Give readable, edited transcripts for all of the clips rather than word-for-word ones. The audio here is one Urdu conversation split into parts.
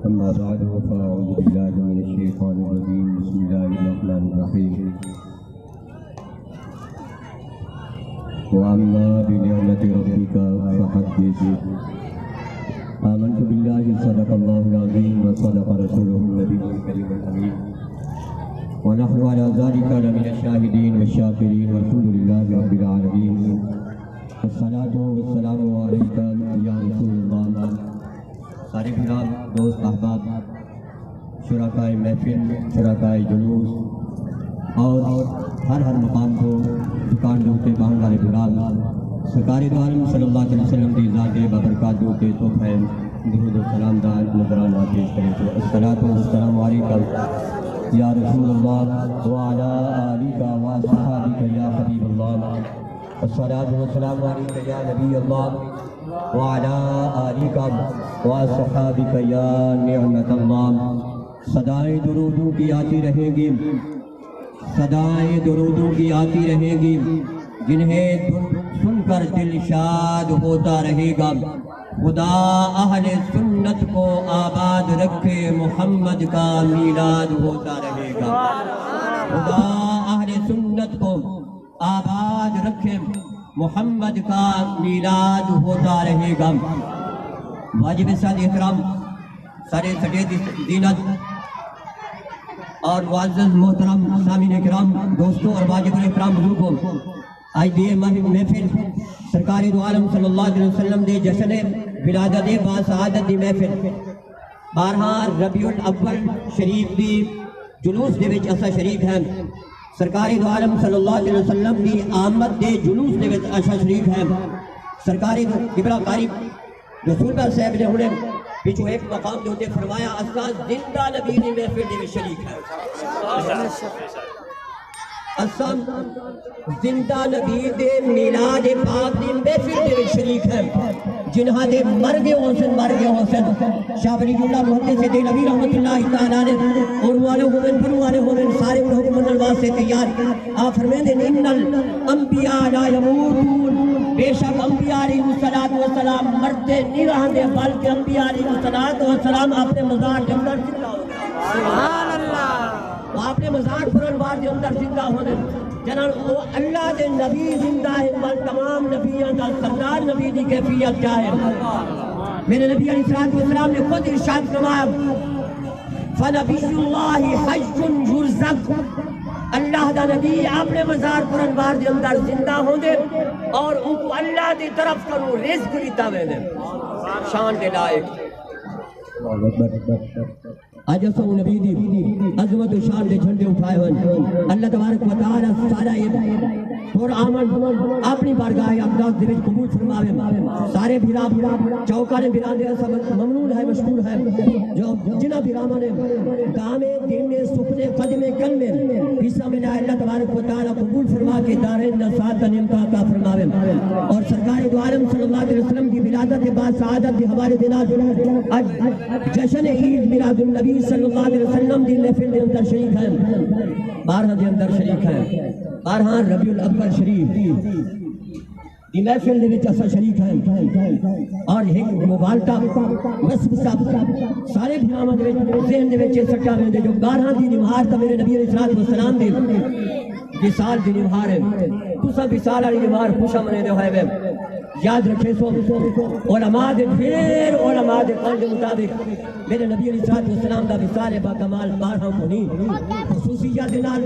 أما بعد فأعوذ بالله من الشيطان الرجيم بسم الله الرحمن الرحيم وأما بنعمة ربك فحدث آمنت بالله صدق الله العظيم وصدق رسوله النبي الكريم الأمين ونحن على ذلك لمن الشاهدين والشاكرين والحمد لله رب العالمين والصلاة والسلام عليك يا رسول الله. سارے بھرام دوست احباب شرکائے محفل شرکائے جلوس اور ہر مقام کو دکان دوتے باہن والے بھرام سرکار دو عالم صلی اللہ علیہ وسلم دی ذات ببرکات دوتے تحفہ درود و سلام دار نظرانہ پیش کرے تو الصلاۃ والسلام علیکم یا رسول اللہ وعلی آلک واصحابک یا حبیب اللہ الصلاۃ والسلام علیک یا نبی اللہ وعلی آلک واصحابک یا نعمت اللہ. صدائے درودوں کی آتی رہیں گی صدائے درودوں کی آتی رہیں گی جنہیں سن کر دل شاد ہوتا رہے گا. خدا اہل سنت کو آباد رکھے محمد کا میلاد ہوتا رہے گا. خدا اہل سنت کو آباد رکھے محمد کا میلاد ہوتا رہے گا. واجب سعد احترام سارے سجید زینت اور معزز محترم سامعین کرام دوستوں اور واجب احترام بزرگوں، آج دی محفل سرکار دو عالم صلی اللہ علیہ وسلم دے جشن ولادت با سعادت دی محفل 12 ربیع الاول شریف دی جلوس دے وچ اسا شریف ہیں. سرکار دو عالم صلی اللہ علیہ وسلم دی آمد دے جلوس دے وچ اسا شریف ہیں. سرکار قبلہ قاری رسول اللہ صاحب نے انہیں پیچھو ایک مقام دے ہوتے فرمایا اسا زندہ نبی دی محفل دے وچ شریک ہے. اسا زندہ نبی دے میلاد پاک دی محفل دے وچ شریک ہے. جنہاں دے مر گئے حسن شاہ ولی اللہ محمد سے نبی رحمت اللہ تعالیٰ نے اور والے ہومن پر والے ہومن سارے حکم منن واسطے تیار. آپ فرمائیں ان الانبیاء لا یموتون، بے شک انبیاء علیہ السلام مرتے نہیں رہندے بلکہ انبیاء علیہ السلام اپنے مزار کے اندر زندہ ہو گئے. سبحان اللہ. اپنے مزار پر انوار کے اندر زندہ ہونے جنان وہ اللہ دے نبی زندہ ہے بل تمام نبیوں کا سردار نبی دی کیفیت کیا ہے. میرے نبی علیہ السلام نے خود ارشاد فرمایا فنبی اللہ حج یرزق، اللہ دا نبی اپنے مزار پر انوار دے اندر زندہ ہوں دے اور ان کو اللہ دی طرف کرو رزق دیتا میں دے. شان دے لائق آج اسو نبی دی عظمت و شان دے جھنڈے اٹھائے ہوئے. اللہ تبارک و تعالی سارا یہ اور آمن اپنی بارگاہ اقداس دے وچ قبول فرماوے. سارے بھیرا چوکا نے بھیرا دے سب ممنون ہے مشکور ہے جو جنہ بھیراما نے دامے دین میں سپنے قدمے کل میں حصہ ملا. اللہ تبارک و تعالی قبول فرما کے دارین نصات نعمت عطا فرماوے. اور سرکار دو عالم صلی اللہ علیہ وسلم کی ولادت کے بعد سعادت کے ہمارے دنات آج جشن عید میلاد النبی صلی اللہ علیہ وسلم دی محفل دے اندر شریک ہیں. 12 دے اندر شریک ہیں. 12 ربیع الاول شریف دی محفل دے وچ اسا شریک ہیں. اور ایک مبالغہ وصف صاحب سارے بھیراما دے وچ ذہن دے وچ سٹا ویندے جو 12 دی نمہار تے میرے نبی علیہ السلام دی وصال دی نمہار ہے. تساں وصال والی نمہار خوشا منے دے ہوئے یاد رکھے سو علماء دے ڈھیر علماء دے قول کے مطابق میرے نبی علیہ السلام دا وصال با کمال 12 کو نہیں خصوصیات نال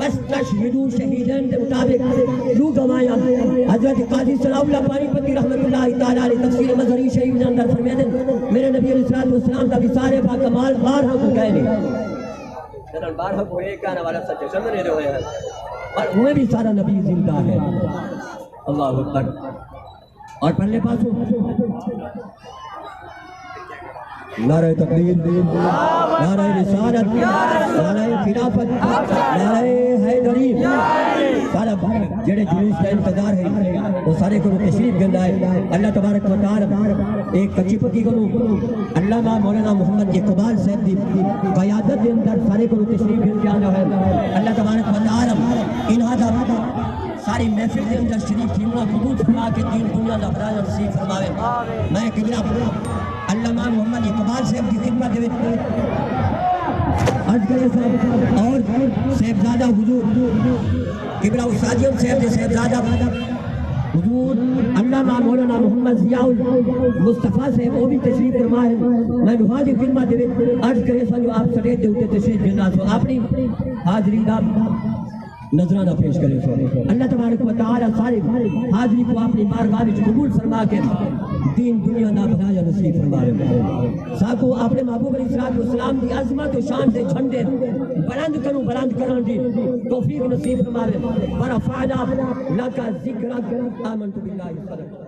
بس تشہدو شہیدین دے مطابق رو گوایا. حضرت قاضی صلاح اللہ پانی پتی رحمت اللہ تعالی علیہ تفسیر مظہری شریف نے اندر فرماتے ہیں میرے نبی علیہ السلام دا وصال با کمال 12 کو کہے نہیں 12 کو ایک آنے والا سچے سمجھنے دے ہوئے ہیں اور وہ بھی سارا نبی زندہ ہے. اللہ اکبر. اور پہلے پاسوں نعرہ تقدیر، نعرہ رسالت، نعرہ خلافت، نعرہ حیدری. سارا جڑے جلوس کا انتظار ہے وہ سارے کو تشریف گندا ہے. اللہ تبارک و تعالی ایک کچی پکی کو علامہ مولانا محمد اقبال صاحب دی قیادت کے اندر سارے کو تشریف گن جانا ہے. اللہ تبارک و تعالی انہاں دا ساری محفل کے اندر شریف تھیمنا قبول فرما کے دین دنیا دا فراز نصیب فرماوے. میں قبلہ علامہ محمد اقبال صاحب کی خدمت دے عرض کرے صاحب اور صاحبزادہ حضور قبلہ استادیم صاحب دے صاحبزادہ حضور علامہ مولانا محمد ضیاء المصطفیٰ صاحب وہ بھی تشریف فرما ہے میں نوازی خدمت دے عرض کرے صاحب جو آپ سٹیج دے اوتے تشریف فرما سو اپنی حاضری دا نظرانہ پیش کرے سو اللہ تبارک و تعالی سارے حاضری کو اپنی بارگاہ وچ قبول فرما کے دین دنیا دا بھلایا نصیب فرمائے ساکو اپنے محبوب علیہ السلام دی عظمت و شان دے جھنڈے بلند کرن دی توفیق نصیب فرمائے ورفعنا لک ذکرک آمنت باللہ صدق